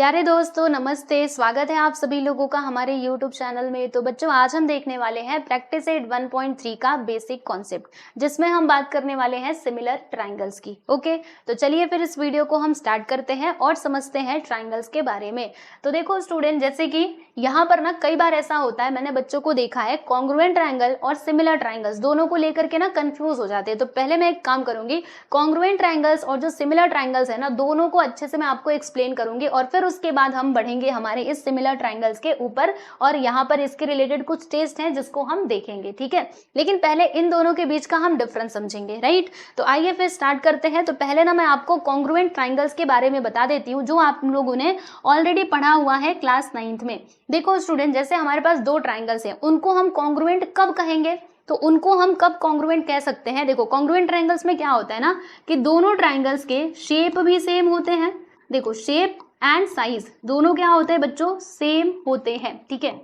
प्यारे दोस्तों नमस्ते, स्वागत है आप सभी लोगों का हमारे YouTube चैनल में। तो बच्चों आज हम देखने वाले हैं प्रैक्टिस एट 1.3 का बेसिक कॉन्सेप्ट, जिसमें हम बात करने वाले हैं सिमिलर ट्राइंगल्स की। ओके, तो चलिए फिर इस वीडियो को हम स्टार्ट करते हैं और समझते हैं ट्राइंगल्स के बारे में। तो देखो स्टूडेंट, जैसे कि यहाँ पर ना कई बार ऐसा होता है, मैंने बच्चों को देखा है कॉन्ग्रुएंट ट्राइंगल और सिमिलर ट्राइंगल्स दोनों को लेकर के ना कंफ्यूज हो जाते हैं। तो पहले मैं एक काम करूंगी, कॉन्ग्रुएंट ट्राइंगल्स और जो सिमिलर ट्राइंगल्स है ना, दोनों को अच्छे से मैं आपको एक्सप्लेन करूंगी और फिर उसके बाद हम बढ़ेंगे हमारे इस सिमिलर ट्राइंगल्स के ऊपर और यहाँ पर इसके रिलेटेड कुछ टेस्ट हैं जिसको हम देखेंगे, ठीक है। लेकिन पहले इन दोनों के बीच का हम डिफरेंस समझेंगे, राइट। तो आइए फिर स्टार्ट करते हैं। तो पहले ना मैं आपको कॉन्ग्रुएंट ट्राइंगल्स के बारे में बता देती हूँ, जो आप लोगों ने ऑलरेडी पढ़ा हुआ है क्लास 9th में। देखो स्टूडेंट, जैसे हमारे पास दो ट्राइंगल्स हैं, उनको हम कॉन्ग्रुएंट कब कहेंगे, तो उनको हम कब कॉन्ग्रुएंट कह सकते हैं। देखो कॉन्ग्रुएंट ट्राइंगल्स में क्या होता है ना कि दोनों ट्राइंगल्स के शेप भी सेम होते हैं। देखो शेप एंड साइज दोनों क्या होते हैं बच्चों, सेम होते हैं, ठीक है।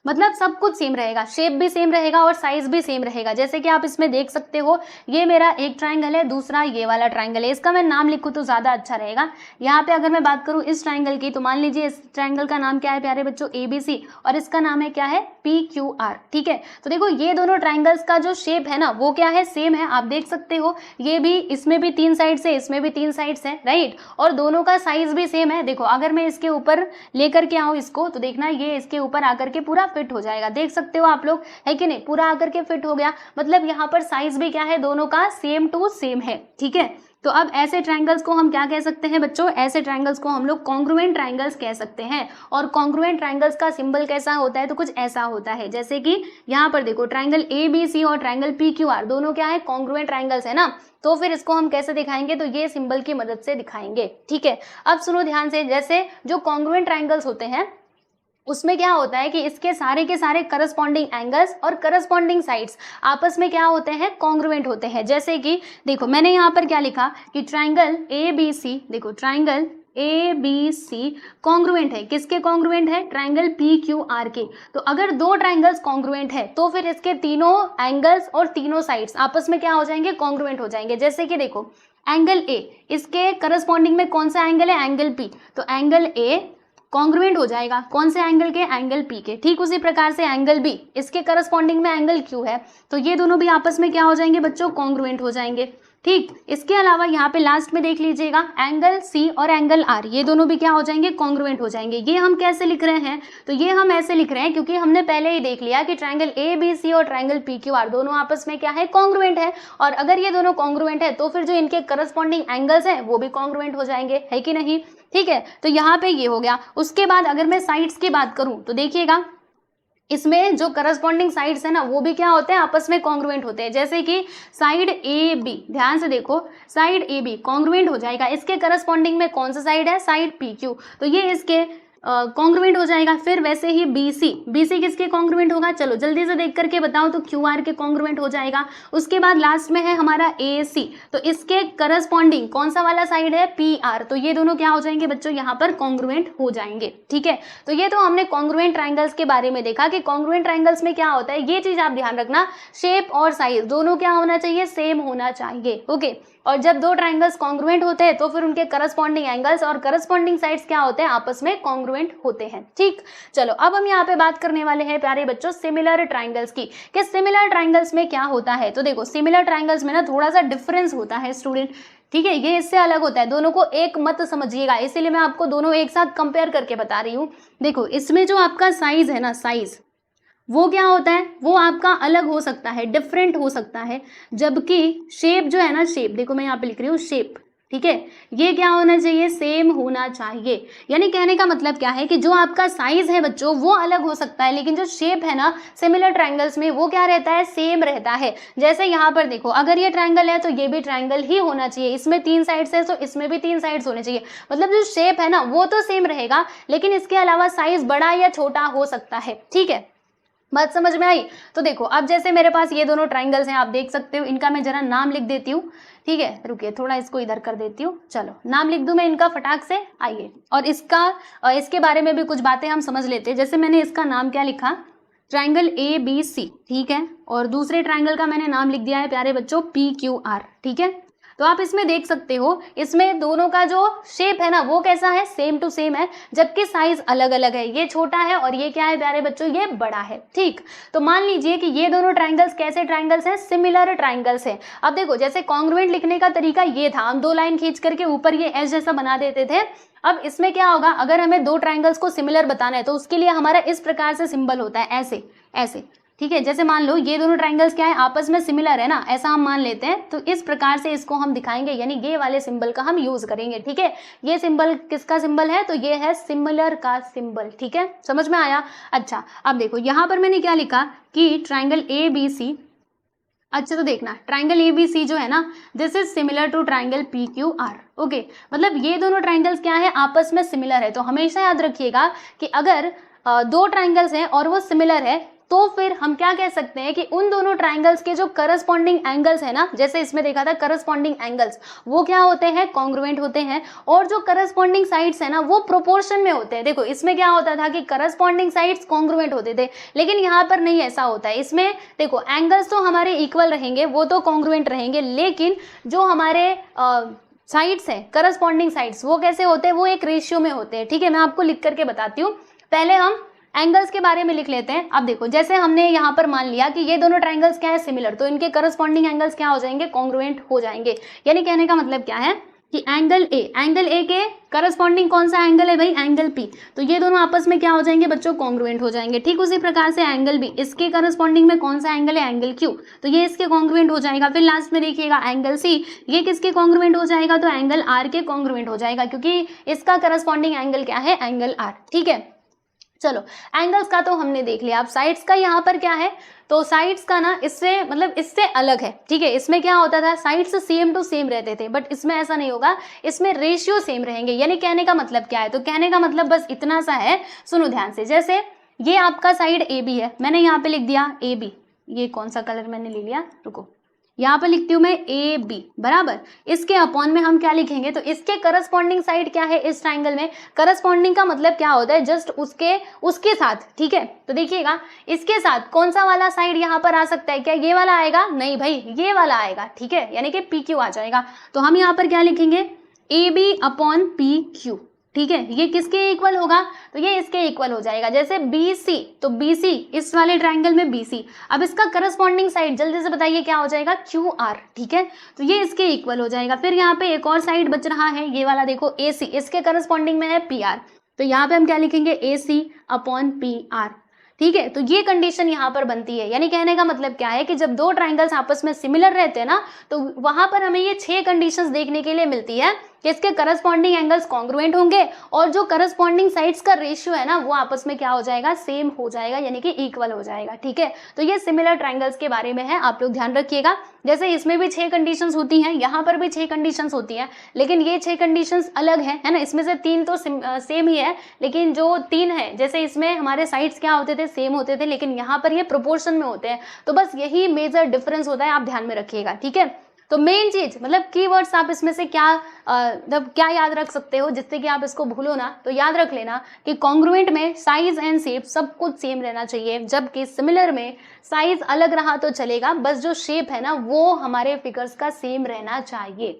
मतलब सब कुछ सेम रहेगा, शेप भी सेम रहेगा और साइज भी सेम रहेगा। जैसे कि आप इसमें देख सकते हो, ये मेरा एक ट्राइंगल है, दूसरा ये वाला ट्राइंगल है। इसका मैं नाम लिखूँ तो ज़्यादा अच्छा रहेगा। यहाँ पे अगर मैं बात करूँ इस ट्राइंगल की, तो मान लीजिए इस ट्राइंगल का नाम क्या है प्यारे बच्चों, ABC, और इसका नाम है क्या है, PQR, ठीक है। तो देखो ये दोनों ट्राइंगल्स का जो शेप है ना वो क्या है, सेम है। आप देख सकते हो ये भी, इसमें भी 3 साइड्स है, इसमें भी 3 साइड्स है, राइट। और दोनों का साइज भी सेम है। देखो अगर मैं इसके ऊपर लेकर के आऊँ इसको, तो देखना ये इसके ऊपर आकर के पूरा फिट हो जाएगा। देख सकते हो आप लोग, है कि नहीं, पूरा आकर के फिट हो गया। मतलब यहाँ पर साइज भी क्या है, दोनों का सेम टू सेम है, ठीक है। तो अब ऐसे ट्राइंगल्स को हम क्या कह सकते हैं बच्चों, ऐसे ट्राइंगल्स को हम लोग कॉन्ग्रुएंट ट्राइंगल्स कह सकते हैं। और कॉन्ग्रुएंट ट्राइंगल्स का सिंबल कैसा होता है, तो कुछ ऐसा होता है। जैसे कि यहाँ पर देखो ट्राइंगल ABC और ट्राइंगल PQR दोनों क्या है, कॉन्ग्रुएंट ट्राइंगल्स है ना। तो फिर इसको हम कैसे दिखाएंगे, तो ये सिंबल की मदद से दिखाएंगे, ठीक है। अब सुनो ध्यान से, जैसे जो कॉन्ग्रुएंट ट्राइंगल्स होते हैं उसमें क्या होता है कि इसके सारे के सारे करस्पॉन्डिंग एंगल्स और करस्पॉन्डिंग साइड्स आपस में क्या होते हैं, कॉन्ग्रुएंट होते हैं। जैसे कि देखो मैंने यहाँ पर क्या लिखा कि ट्राइंगल ABC, देखो ट्राइंगल ABC कॉन्ग्रुएंट है, किसके कॉन्ग्रुएंट है, ट्राइंगल PQR के। तो अगर दो ट्राइंगल्स कॉन्ग्रुएंट है तो फिर इसके तीनों एंगल्स और तीनों साइड्स आपस में क्या हो जाएंगे, कॉन्ग्रुएंट हो जाएंगे। जैसे कि देखो एंगल A, इसके करस्पॉन्डिंग में कौन सा एंगल है, एंगल P, तो एंगल A कॉन्ग्रुएंट हो जाएगा कौन से एंगल के, एंगल P के। ठीक उसी प्रकार से एंगल B, इसके करस्पॉन्डिंग में एंगल Q है, तो ये दोनों भी आपस में क्या हो जाएंगे बच्चों, कॉन्ग्रुएंट हो जाएंगे, ठीक। इसके अलावा यहाँ पे लास्ट में देख लीजिएगा एंगल C और एंगल R, ये दोनों भी क्या हो जाएंगे, कॉन्ग्रुएंट हो जाएंगे। ये हम कैसे लिख रहे हैं, तो ये हम ऐसे लिख रहे हैं क्योंकि हमने पहले ही देख लिया कि ट्राइंगल ABC और ट्राइंगल PQR दोनों आपस में क्या है, कॉन्ग्रुएंट है। और अगर ये दोनों कॉन्ग्रुएंट है तो फिर जो इनके करस्पॉन्डिंग एंगल्स हैं वो भी कॉन्ग्रुएंट हो जाएंगे, है कि नहीं, ठीक है। तो यहाँ पे ये हो गया। उसके बाद अगर मैं साइड्स की बात करूं तो देखिएगा इसमें जो करस्पॉन्डिंग साइड्स है ना वो भी क्या होते हैं, आपस में कॉन्ग्रुएंट होते हैं। जैसे कि साइड AB, ध्यान से देखो साइड AB कॉन्ग्रुएंट हो जाएगा, इसके करस्पॉन्डिंग में कौन सा साइड है, साइड PQ, तो ये इसके कॉन्ग्रुएंट हो जाएगा। फिर वैसे ही BC किसके कॉन्ग्रुएंट होगा, चलो जल्दी से देख करके बताओ, तो QR के कॉन्ग्रुएंट हो जाएगा। उसके बाद लास्ट में है हमारा AC, तो इसके करस्पॉन्डिंग कौन सा वाला साइड है, PR, तो ये दोनों क्या हो जाएंगे बच्चों, यहाँ पर कॉन्ग्रुएंट हो जाएंगे, ठीक है। तो ये तो हमने कॉन्ग्रुएंट ट्राइंगल्स के बारे में देखा कि कॉन्ग्रुएंट ट्राइंगल्स में क्या होता है। ये चीज आप ध्यान रखना, शेप और साइज दोनों क्या होना चाहिए, सेम होना चाहिए, ओके। और जब दो ट्राइंगल्स कॉन्ग्रुएंट होते हैं तो फिर उनके करस्पॉन्डिंग एंगल्स और करस्पॉन्डिंग साइड्स क्या होते हैं, आपस में कॉन्ग्रुएंट होते हैं, ठीक। चलो अब हम यहाँ पे बात करने वाले हैं प्यारे बच्चों सिमिलर ट्राइंगल्स की, कि सिमिलर ट्राइंगल्स में क्या होता है। तो देखो सिमिलर ट्राइंगल्स में ना थोड़ा सा डिफरेंस होता है स्टूडेंट, ठीक है, ये इससे अलग होता है। दोनों को एक मत समझिएगा, इसीलिए मैं आपको दोनों एक साथ कंपेयर करके बता रही हूँ। देखो इसमें जो आपका साइज है ना, साइज वो क्या होता है, वो आपका अलग हो सकता है, डिफरेंट हो सकता है। जबकि शेप जो है ना, शेप देखो मैं यहाँ पे लिख रही हूँ शेप, ठीक है, ये क्या होना चाहिए, सेम होना चाहिए। यानी कहने का मतलब क्या है कि जो आपका साइज है बच्चों वो अलग हो सकता है, लेकिन जो शेप है ना सिमिलर ट्राइंगल्स में वो क्या रहता है, सेम रहता है। जैसे यहाँ पर देखो अगर ये ट्राइंगल है तो ये भी ट्राइंगल ही होना चाहिए, इसमें 3 साइड्स है तो इसमें भी 3 साइड्स होने चाहिए। मतलब जो शेप है ना वो तो सेम रहेगा, लेकिन इसके अलावा साइज बड़ा या छोटा हो सकता है, ठीक है। बात समझ में आई। तो देखो अब जैसे मेरे पास ये दोनों ट्राइंगल्स हैं, आप देख सकते हो, इनका मैं जरा नाम लिख देती हूँ, ठीक है, रुकिए थोड़ा इसको इधर कर देती हूँ। चलो नाम लिख दूं मैं इनका फटाक से, आइए। और इसके बारे में भी कुछ बातें हम समझ लेते हैं। जैसे मैंने इसका नाम क्या लिखा, ट्राइंगल ABC, ठीक है, और दूसरे ट्राइंगल का मैंने नाम लिख दिया है प्यारे बच्चों PQR, ठीक है। तो आप इसमें देख सकते हो, इसमें दोनों का जो शेप है ना वो कैसा है, सेम टू सेम है, जबकि साइज अलग अलग है। ये छोटा है और ये क्या है प्यारे बच्चों, ये बड़ा है। ठीक, तो मान लीजिए कि ये दोनों ट्राइंगल्स कैसे ट्राइंगल्स हैं, सिमिलर ट्राइंगल्स हैं। अब देखो, जैसे कॉन्ग्रुएंट लिखने का तरीका ये था, हम 2 लाइन खींच करके ऊपर ये एस जैसा बना देते थे। अब इसमें क्या होगा, अगर हमें 2 ट्राइंगल्स को सिमिलर बताना है तो उसके लिए हमारा इस प्रकार से सिंबल होता है, ऐसे ऐसे। ठीक है, जैसे मान लो ये दोनों ट्राइंगल्स क्या है, आपस में सिमिलर है ना, ऐसा हम मान लेते हैं। तो इस प्रकार से इसको हम दिखाएंगे, यानी ये वाले सिंबल का हम यूज करेंगे। ठीक है, ये सिंबल किसका सिंबल है, तो ये है सिमिलर का सिंबल। ठीक है, समझ में आया। अच्छा, अब देखो यहाँ पर मैंने क्या लिखा कि ट्राइंगल ABC, अच्छा तो देखना, ट्राइंगल ABC जो है ना, this is similar to triangle PQR। Okay, मतलब ये दोनों ट्राइंगल्स क्या है, आपस में सिमिलर है। तो हमेशा याद रखिएगा कि अगर 2 ट्राइंगल्स हैं और वो सिमिलर है, तो फिर हम क्या कह सकते हैं कि उन दोनों ट्राइंगल्स के जो करस्पॉन्डिंग एंगल्स है ना, जैसे इसमें देखा था करस्पॉन्डिंग एंगल्स, वो क्या होते हैं, कॉन्ग्रुएंट होते हैं। और जो करस्पॉन्डिंग साइड्स है ना, वो प्रोपोर्शन में होते हैं। देखो, इसमें क्या होता था कि करस्पॉन्डिंग साइड्स कॉन्ग्रुएंट होते थे, लेकिन यहाँ पर नहीं ऐसा होता है। इसमें देखो, एंगल्स तो हमारे इक्वल रहेंगे, वो तो कॉन्ग्रुएंट रहेंगे, लेकिन जो हमारे साइड्स हैं, करस्पॉन्डिंग साइड्स, वो कैसे होते हैं, वो एक रेशियो में होते हैं। ठीक है, मैं आपको लिख करके बताती हूँ। पहले हम एंगल्स के बारे में लिख लेते हैं। अब देखो, जैसे हमने यहाँ पर मान लिया कि ये दोनों ट्राइंगल्स क्या है, सिमिलर, तो इनके करस्पॉन्डिंग एंगल्स क्या हो जाएंगे, कॉन्ग्रुएंट हो जाएंगे। यानी कहने का मतलब क्या है कि एंगल ए के करस्पॉन्डिंग कौन सा एंगल है भाई, एंगल P, तो ये दोनों आपस में क्या हो जाएंगे बच्चों, कॉन्ग्रुएंट हो जाएंगे। ठीक उसी प्रकार से एंगल B, इसके करस्पॉन्डिंग में कौन सा एंगल है, एंगल Q, तो ये इसके कॉन्ग्रुएंट हो जाएगा। फिर लास्ट में देखिएगा एंगल C, ये किसके कॉन्ग्रुएंट हो जाएगा, तो एंगल R के कॉन्ग्रुएंट हो जाएगा, क्योंकि इसका करस्पॉन्डिंग एंगल क्या है, एंगल R। ठीक है, चलो एंगल्स का तो हमने देख लिया। अब साइड्स का यहाँ पर क्या है, तो साइड्स का ना इससे मतलब इससे अलग है। ठीक है, इसमें क्या होता था, साइड्स सेम टू सेम रहते थे, बट इसमें ऐसा नहीं होगा, इसमें रेशियो सेम रहेंगे। यानी कहने का मतलब क्या है, तो कहने का मतलब बस इतना सा है, सुनो ध्यान से। जैसे ये आपका साइड AB है, मैंने यहाँ पे लिख दिया AB, ये कौन सा कलर मैंने ले लिया, रुको, यहाँ पर लिखती हूँ मैं AB बराबर, इसके अपॉन में हम क्या लिखेंगे, तो इसके करस्पॉन्डिंग साइड क्या है इस ट्राइंगल में, करस्पॉन्डिंग का मतलब क्या होता है, जस्ट उसके साथ। ठीक है, तो देखिएगा इसके साथ कौन सा वाला साइड यहाँ पर आ सकता है, क्या ये वाला आएगा, नहीं भाई ये वाला आएगा। ठीक है, यानी कि PQ आ जाएगा। तो हम यहाँ पर क्या लिखेंगे, AB अपॉन PQ। ठीक है, ये किसके इक्वल होगा, तो ये इसके इक्वल हो जाएगा। जैसे BC, तो BC इस वाले ट्राइंगल में BC, अब इसका करस्पॉन्डिंग साइड जल्दी से बताइए क्या हो जाएगा, QR। ठीक है, तो ये इसके इक्वल हो जाएगा। फिर यहाँ पे एक और साइड बच रहा है, ये वाला देखो AC, इसके करस्पॉन्डिंग में है PR, तो यहाँ पे हम क्या लिखेंगे, AC अपॉन PR। ठीक है, तो ये कंडीशन यहाँ पर बनती है। यानी कहने का मतलब क्या है कि जब 2 ट्राइंगल्स आपस में सिमिलर रहते हैं ना, तो वहां पर हमें ये 6 कंडीशंस देखने के लिए मिलती है कि इसके करस्पॉन्डिंग एंगल्स कॉन्ग्रुएंट होंगे और जो करस्पॉन्डिंग साइड्स का रेशियो है ना, वो आपस में क्या हो जाएगा, सेम हो जाएगा, यानी कि इक्वल हो जाएगा। ठीक है, तो ये सिमिलर ट्राइंगल्स के बारे में है, आप लोग ध्यान रखिएगा। जैसे इसमें भी 6 कंडीशंस होती हैं, यहाँ पर भी 6 कंडीशंस होती हैं, लेकिन ये 6 कंडीशंस अलग है ना। इसमें से 3 तो सेम ही है, लेकिन जो 3 है, जैसे इसमें हमारे साइड्स क्या होते थे, सेम होते थे, लेकिन यहाँ पर ये प्रोपोर्शन में होते हैं। तो बस यही मेजर डिफरेंस होता है, आप ध्यान में रखिएगा। ठीक है, तो मेन चीज मतलब कीवर्ड्स आप इसमें से क्या मतलब क्या याद रख सकते हो जिससे कि आप इसको भूलो ना, तो याद रख लेना कि कॉन्ग्रुएंट में साइज एंड शेप सब कुछ सेम रहना चाहिए, जबकि सिमिलर में साइज अलग रहा तो चलेगा, बस जो शेप है ना वो हमारे फिगर्स का सेम रहना चाहिए।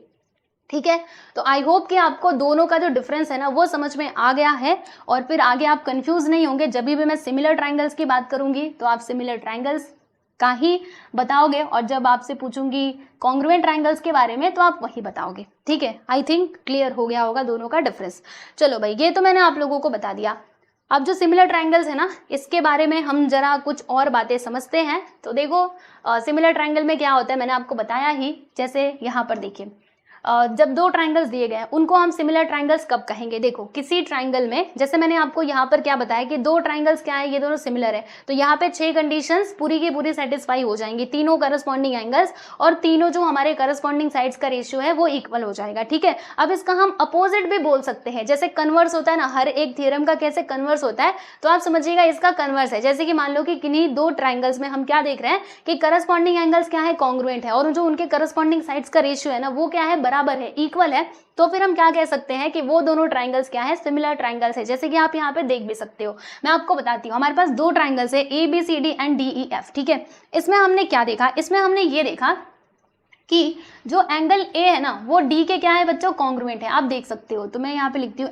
ठीक है, तो आई होप कि आपको दोनों का जो डिफरेंस है ना वो समझ में आ गया है, और फिर आगे आप कंफ्यूज नहीं होंगे। जब भी मैं सिमिलर ट्राइंगल्स की बात करूंगी तो आप सिमिलर ट्राइंगल्स का ही बताओगे, और जब आपसे पूछूंगी कॉन्ग्रुएंट ट्राइंगल्स के बारे में तो आप वही बताओगे। ठीक है, आई थिंक क्लियर हो गया होगा दोनों का डिफरेंस। चलो भाई, ये तो मैंने आप लोगों को बता दिया। अब जो सिमिलर ट्राइंगल्स है ना, इसके बारे में हम जरा कुछ और बातें समझते हैं। तो देखो, सिमिलर ट्राइंगल में क्या होता है मैंने आपको बताया ही। जैसे यहाँ पर देखिए, जब 2 ट्राइंगल्स दिए गए हैं उनको हम सिमिलर ट्राइंगल्स कब कहेंगे। देखो, किसी ट्राइंगल में, जैसे मैंने आपको यहाँ पर क्या बताया कि 2 ट्राइंगल्स क्या है, ये दोनों सिमिलर है, तो यहाँ पे 6 कंडीशंस पूरी की पूरी सेटिस्फाई हो जाएंगी, तीनों करस्पॉन्डिंग एंगल्स और तीनों जो हमारे करस्पॉन्डिंग साइड्स का रेशियो है वो इक्वल हो जाएगा। ठीक है, अब इसका हम अपोजिट भी बोल सकते हैं, जैसे कन्वर्स होता है ना, हर एक थ्योरम का कैसे कन्वर्स होता है, तो आप समझिएगा इसका कन्वर्स है। जैसे कि मान लो कि किन्हीं 2 ट्राइंगल्स में हम क्या देख रहे हैं कि करस्पॉन्डिंग एंगल्स क्या है, कॉन्ग्रुएंट है, और जो उनके करस्पॉन्डिंग साइड्स का रेशियो है ना वो क्या है, बराबर है, इक्वल है, तो फिर हम क्या कह सकते हैं कि वो दोनों ट्राइंगल्स क्या है, सिमिलर ट्राइंगल्स है। जैसे कि आप यहाँ पे देख भी सकते हो, मैं आपको बताती हूँ, हमारे पास 2 ट्राइंगल्स है ABCD एंड DEF। ठीक है, इसमें हमने क्या देखा, इसमें हमने ये देखा कि जो एंगल ए है ना वो डी के क्या है बच्चों, कॉन्ग्रुएंट है। आप देख सकते हो, तो मैं यहाँ पे लिखती हूँ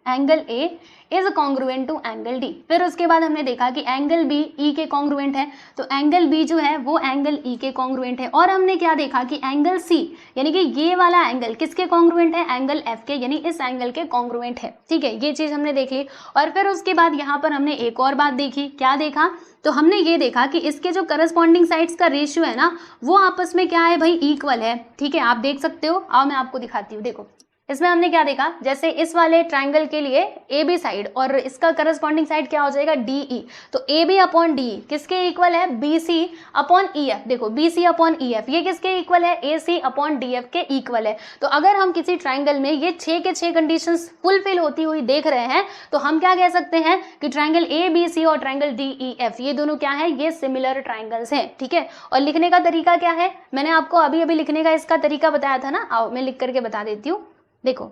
angle A is congruent to angle D. फिर उसके बाद हमने देखा कि एंगल बी ई के कॉन्ग्रुएंट है, तो एंगल बी जो है वो एंगल ई के कॉन्ग्रुएंट है। और हमने क्या देखा कि एंगल सी यानी कि ये वाला एंगल किसके कॉन्ग्रुएंट है, एंगल एफ के, यानी इस एंगल के कॉन्ग्रुएंट है। ठीक है, ये चीज हमने देख ली। और फिर उसके बाद यहाँ पर हमने एक और बात देखी, क्या देखा, तो हमने ये देखा कि इसके जो करस्पॉन्डिंग साइड्स का रेशियो है ना वो आपस में क्या है भाई, इक्वल है। ठीक है, आप देख सकते हो, आओ मैं आपको दिखाती हूँ। देखो इसमें हमने क्या देखा, जैसे इस वाले ट्राइंगल के लिए ए बी साइड और इसका करस्पॉन्डिंग साइड क्या हो जाएगा, डी ई, तो ए बी अपॉन डी किसके इक्वल है, B C upon E F. देखो B C upon E F ये किसके इक्वल है, A C upon D F के इक्वल है। तो अगर हम किसी ट्राइंगल में ये 6 के 6 कंडीशंस फुलफिल होती हुई देख रहे हैं तो हम क्या कह सकते हैं कि ट्राइंगल ए बी सी और ट्राइंगल डी ई एफ ये दोनों क्या है, ये सिमिलर ट्राइंगल्स हैं। ठीक है, और लिखने का तरीका क्या है, मैंने आपको अभी अभी लिखने का इसका तरीका बताया था ना, आओ मैं लिख करके बता देती हूँ। देखो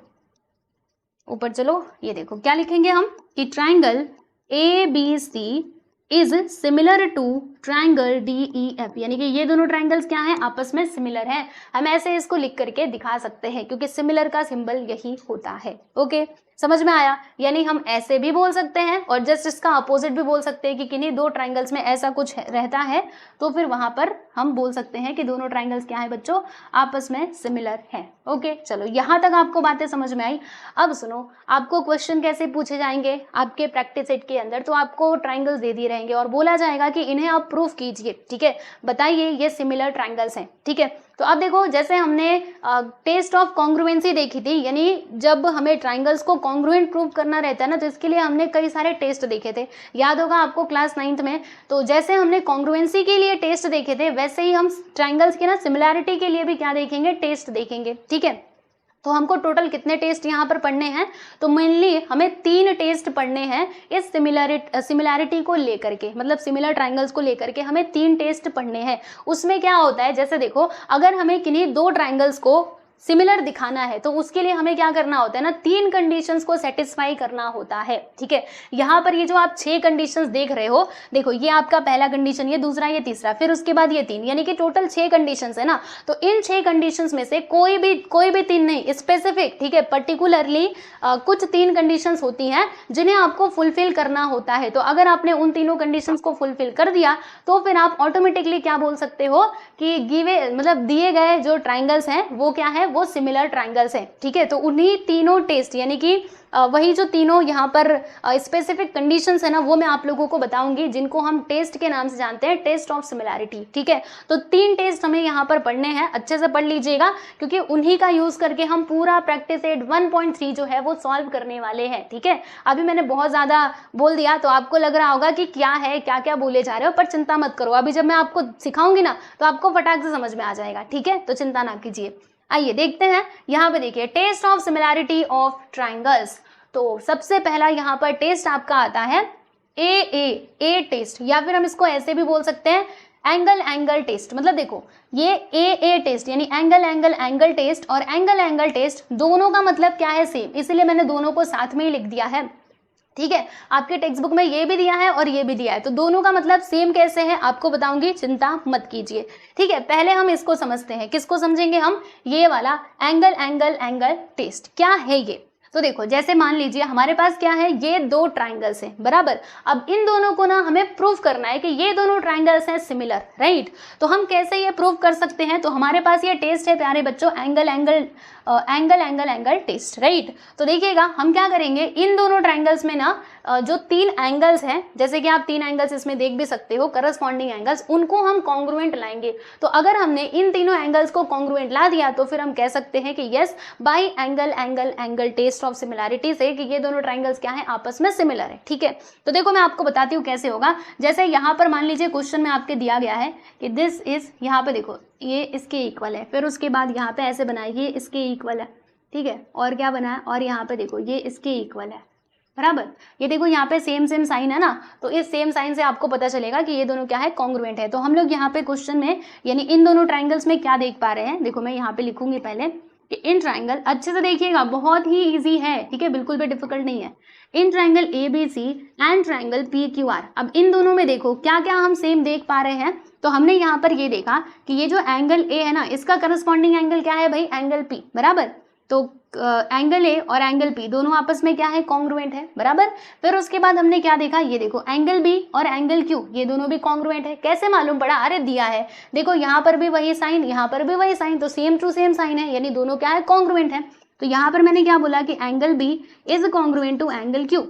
ऊपर चलो, ये देखो क्या लिखेंगे हम कि triangle A B C is similar to triangle D E F, यानी कि ये दोनों ट्राइंगल्स क्या हैं, आपस में सिमिलर हैं। हम ऐसे इसको लिख करके दिखा सकते हैं क्योंकि सिमिलर का सिंबल यही होता है। ओके, समझ में आया। यानी हम ऐसे भी बोल सकते हैं और जस्ट इसका अपोजिट भी बोल सकते हैं कि किन्हीं दो ट्राइंगल्स में ऐसा कुछ रहता है तो फिर वहां पर हम बोल सकते हैं कि दोनों ट्राइंगल्स क्या है बच्चों, आपस में सिमिलर हैं। ओके, चलो यहाँ तक आपको बातें समझ में आई। अब सुनो, आपको क्वेश्चन कैसे पूछे जाएंगे आपके प्रैक्टिस सेट के अंदर, तो आपको ट्राइंगल्स दे दिए रहेंगे और बोला जाएगा कि इन्हें आप प्रूफ कीजिए। ठीक है, बताइए ये सिमिलर ट्राइंगल्स हैं। ठीक है, तो अब देखो जैसे हमने टेस्ट ऑफ कॉन्ग्रुएंसी देखी थी, यानी जब हमें ट्राइंगल्स को कॉन्ग्रुएंट प्रूव करना रहता है ना तो इसके लिए हमने कई सारे टेस्ट देखे थे, याद होगा आपको क्लास 9th में। तो जैसे हमने कॉन्ग्रुएंसी के लिए टेस्ट देखे थे वैसे ही हम ट्राइंगल्स के ना सिमिलैरिटी के लिए भी क्या देखेंगे, टेस्ट देखेंगे। ठीक है, तो हमको टोटल कितने टेस्ट यहाँ पर पढ़ने हैं, तो मेनली हमें 3 टेस्ट पढ़ने हैं इस सिमिलैरिटी को लेकर के, मतलब सिमिलर ट्राइंगल्स को लेकर के हमें 3 टेस्ट पढ़ने हैं। उसमें क्या होता है, जैसे देखो अगर हमें किन्हीं 2 ट्राइंगल्स को सिमिलर दिखाना है तो उसके लिए हमें क्या करना होता है ना, 3 कंडीशंस को सेटिस्फाई करना होता है। ठीक है, यहाँ पर ये जो आप 6 कंडीशंस देख रहे हो, देखो ये आपका पहला कंडीशन, ये दूसरा, ये तीसरा, फिर उसके बाद ये 3, यानी कि टोटल 6 कंडीशंस है ना। तो इन 6 कंडीशंस में से कोई भी 3 नहीं, स्पेसिफिक, ठीक है, पर्टिकुलरली कुछ 3 कंडीशंस होती हैं जिन्हें आपको फुलफिल करना होता है। तो अगर आपने उन तीनों कंडीशंस को फुलफिल कर दिया तो फिर आप ऑटोमेटिकली क्या बोल सकते हो कि मतलब दिए गए जो ट्राइंगल्स हैं वो क्या है, वो सिमिलर ट्राइंगल्स हैं। ठीक है, तो उन्हीं तीनों टेस्ट यानी कि वही जो तीनों यहाँ पर स्पेसिफिक कंडीशंस है ना वो मैं आप लोगों को बताऊंगी, जिनको हम टेस्ट के नाम से जानते हैं, टेस्ट ऑफ सिमिलैरिटी। ठीक है, तो 3 टेस्ट हमें यहाँ पर पढ़ने हैं, अच्छे से पढ़ लीजिएगा क्योंकि उन्हीं का यूज करके हम पूरा प्रैक्टिस सेट 1.3 जो है वो सॉल्व करने वाले हैं। ठीक है, अभी मैंने बहुत ज्यादा बोल दिया तो आपको लग रहा होगा कि क्या है, क्या क्या बोले जा रहे हो, पर चिंता मत करो, अभी जब मैं आपको सिखाऊंगी ना तो आपको फटाक से समझ में आ जाएगा। ठीक है, तो चिंता ना कीजिए। आइए देखते हैं, यहाँ पे देखिए test of similarity of triangles. तो सबसे पहला यहाँ पर टेस्ट आपका आता है ए टेस्ट, या फिर हम इसको ऐसे भी बोल सकते हैं एंगल टेस्ट। मतलब देखो ये ए टेस्ट यानी एंगल टेस्ट और एंगल टेस्ट दोनों का मतलब क्या है, सेम, इसलिए मैंने दोनों को साथ में ही लिख दिया है। ठीक है, आपके टेक्स्ट बुक में ये भी दिया है और ये भी दिया है, तो दोनों का मतलब सेम कैसे है आपको बताऊंगी, चिंता मत कीजिए। ठीक है, पहले हम इसको समझते हैं, किसको समझेंगे हम, ये वाला एंगल टेस्ट क्या है ये। तो देखो जैसे मान लीजिए हमारे पास क्या है, ये 2 ट्राइंगल्स हैं बराबर। अब इन दोनों को ना हमें प्रूव करना है कि ये दोनों ट्राइंगल्स हैं सिमिलर, राइट। तो हम कैसे ये प्रूव कर सकते हैं, तो हमारे पास ये टेस्ट है प्यारे बच्चों, एंगल टेस्ट, राइट। तो देखिएगा हम क्या करेंगे, इन दोनों ट्राइंगल्स में ना जो 3 एंगल्स हैं, जैसे कि आप 3 एंगल्स इसमें देख भी सकते हो, करस्पॉन्डिंग एंगल्स, उनको हम कॉन्ग्रुएंट लाएंगे। तो अगर हमने इन तीनों एंगल्स को कॉन्ग्रुएंट ला दिया तो फिर हम कह सकते हैं कि yes by angle test of similarity से कि ये दोनों ट्राइंगल्स क्या है, आपस में सिमिलर है। ठीक है, तो देखो मैं आपको बताती हूँ कैसे होगा। जैसे यहाँ पर मान लीजिए क्वेश्चन में आपके दिया गया है कि दिस इज, यहाँ पे देखो ये इसके इक्वल है, फिर उसके बाद यहाँ पे ऐसे बनाया ये इसके इक्वल है। ठीक है, और क्या बना है, और यहाँ पे देखो ये इसके इक्वल है बराबर। ये देखो यहाँ पे सेम साइन है ना, तो इस सेम साइन से आपको पता चलेगा कि ये दोनों क्या है, कॉन्ग्रुएंट है। तो हम लोग यहाँ पे क्वेश्चन में यानी इन दोनों ट्राइंगल्स में क्या देख पा रहे हैं, देखो मैं यहाँ पे लिखूंगी पहले कि इन ट्राइंगल, अच्छे से देखिएगा बहुत ही इजी है। ठीक है, बिल्कुल भी डिफिकल्ट नहीं है। In triangle ABC and triangle PQR, अब इन दोनों में देखो क्या क्या हम सेम देख पा रहे हैं, तो हमने यहाँ पर ये देखा कि ये जो एंगल ए है ना, इसका करस्पॉन्डिंग एंगल क्या है भाई, एंगल पी, बराबर। तो एंगल ए और एंगल पी दोनों आपस में क्या है, कॉन्ग्रुएंट है, बराबर। फिर उसके बाद हमने क्या देखा, ये देखो एंगल बी और एंगल क्यू ये दोनों भी कॉन्ग्रुएंट है। कैसे मालूम पड़ा, अरे दिया है, देखो यहाँ पर भी वही साइन, यहाँ पर भी वही साइन, तो सेम टू सेम साइन है, यानी दोनों क्या है, कॉन्ग्रुएंट है। तो यहाँ पर मैंने क्या बोला कि angle B is congruent to angle Q.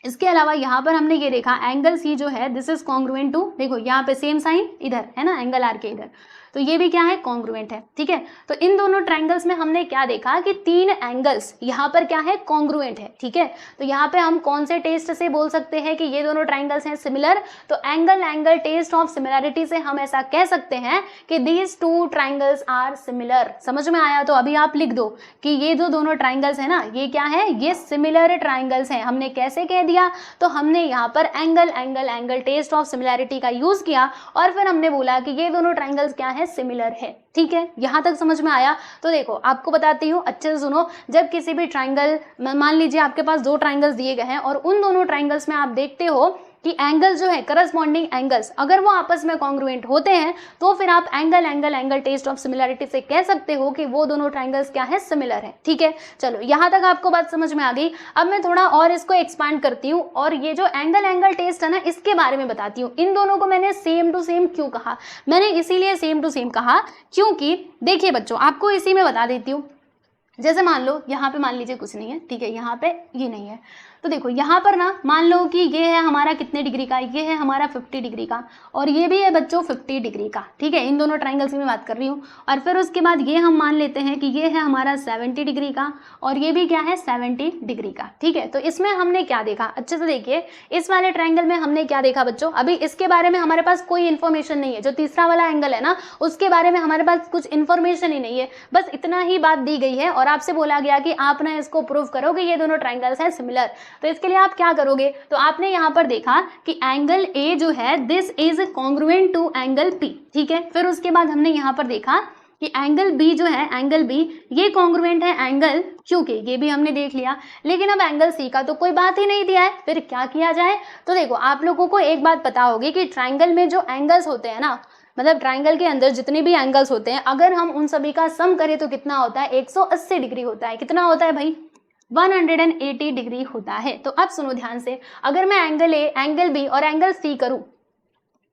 इसके अलावा यहाँ पर हमने ये देखा एंगल सी जो है दिस इज कॉन्ग्रुएंट टू, देखो यहाँ पे सेम साइन इधर है ना, एंगल आर के इधर, तो ये भी क्या है, कॉन्ग्रुएंट है, ठीक है। तो इन दोनों ट्रायंगल्स में हमने क्या देखा कि तीन एंगल्स यहाँ पर क्या है, कॉन्ग्रुएंट है, ठीक है। तो यहाँ पे हम कौन से टेस्ट से बोल सकते हैं कि ये दोनों ट्रायंगल्स हैं सिमिलर, तो एंगल टेस्ट ऑफ सिमिलैरिटी से हम ऐसा कह सकते हैं कि these two triangles are similar. समझ में आया, तो अभी आप लिख दो कि ये जो दोनों ट्रायंगल्स है ना, ये क्या है, ये सिमिलर ट्रायंगल्स हैं। हमने कैसे कह दिया, तो हमने यहाँ पर एंगल टेस्ट ऑफ सिमिलैरिटी का यूज किया और फिर हमने बोला कि ये दोनों ट्रायंगल्स क्या है, सिमिलर है, ठीक है। यहां तक समझ में आया। तो देखो आपको बताती हूँ, अच्छे से सुनो। जब किसी भी ट्रायंगल, मान लीजिए आपके पास दो ट्रायंगल्स दिए गए हैं और उन दोनों ट्रायंगल्स में आप देखते हो कि एंगल जो है, करस्पॉन्डिंग एंगल्स अगर वो आपस में कॉन्ग्रुएंट होते हैं तो फिर आप एंगल टेस्ट ऑफ सिमिलैरिटी से कह सकते हो कि वो दोनों ट्रायंगल्स क्या है, सिमिलर है, ठीक है। चलो यहां तक आपको बात समझ में आ गई। अब मैं थोड़ा और इसको एक्सपांड करती हूँ और ये जो एंगल टेस्ट है ना, इसके बारे में बताती हूँ। इन दोनों को मैंने सेम टू सेम क्यों कहा, मैंने इसीलिए सेम टू सेम कहा क्योंकि देखिए बच्चों, आपको इसी में बता देती हूँ। जैसे मान लो यहाँ पे मान लीजिए कुछ नहीं है, ठीक है, यहाँ पे ये नहीं है, तो देखो यहाँ पर ना मान लो कि ये है हमारा कितने डिग्री का, ये है हमारा 50 डिग्री का और ये भी है बच्चों 50 डिग्री का, ठीक है। इन दोनों ट्रायंगल्स की मैं बात कर रही हूँ। और फिर उसके बाद ये हम मान लेते हैं कि ये है हमारा 70 डिग्री का और ये भी क्या है, 70 डिग्री का, ठीक है। तो इसमें हमने क्या देखा, अच्छे से देखिए, इस वाले ट्रायंगल में हमने क्या देखा बच्चों, अभी इसके बारे में हमारे पास कोई इन्फॉर्मेशन नहीं है। जो तीसरा वाला एंगल है ना, उसके बारे में हमारे पास कुछ इन्फॉर्मेशन ही नहीं है, बस इतना ही बात दी गई है और आपसे बोला गया कि आप ना इसको प्रूव करो कि ये दोनों ट्रायंगल्स हैं सिमिलर। तो इसके लिए आप क्या करोगे, तो आपने यहाँ पर देखा कि एंगल ए जो है this is congruent to angle P, ठीक है। फिर उसके बाद हमने यहाँ पर देखा कि एंगल बी जो है, एंगल बी ये कॉन्ग्रुएंट है एंगल क्यू के, ये भी हमने देख लिया। लेकिन अब एंगल सी का तो कोई बात ही नहीं दिया है, फिर क्या किया जाए। तो देखो आप लोगों को एक बात पता होगी कि ट्रायंगल में जो एंगल्स होते हैं ना, मतलब ट्रायंगल के अंदर जितने भी एंगल्स होते हैं, अगर हम उन सभी का सम करें तो कितना होता है, 180 डिग्री होता है। कितना होता है भाई, 180 डिग्री होता है। तो अब सुनो ध्यान से, अगर मैं एंगल ए, एंगल बी और एंगल सी करूं,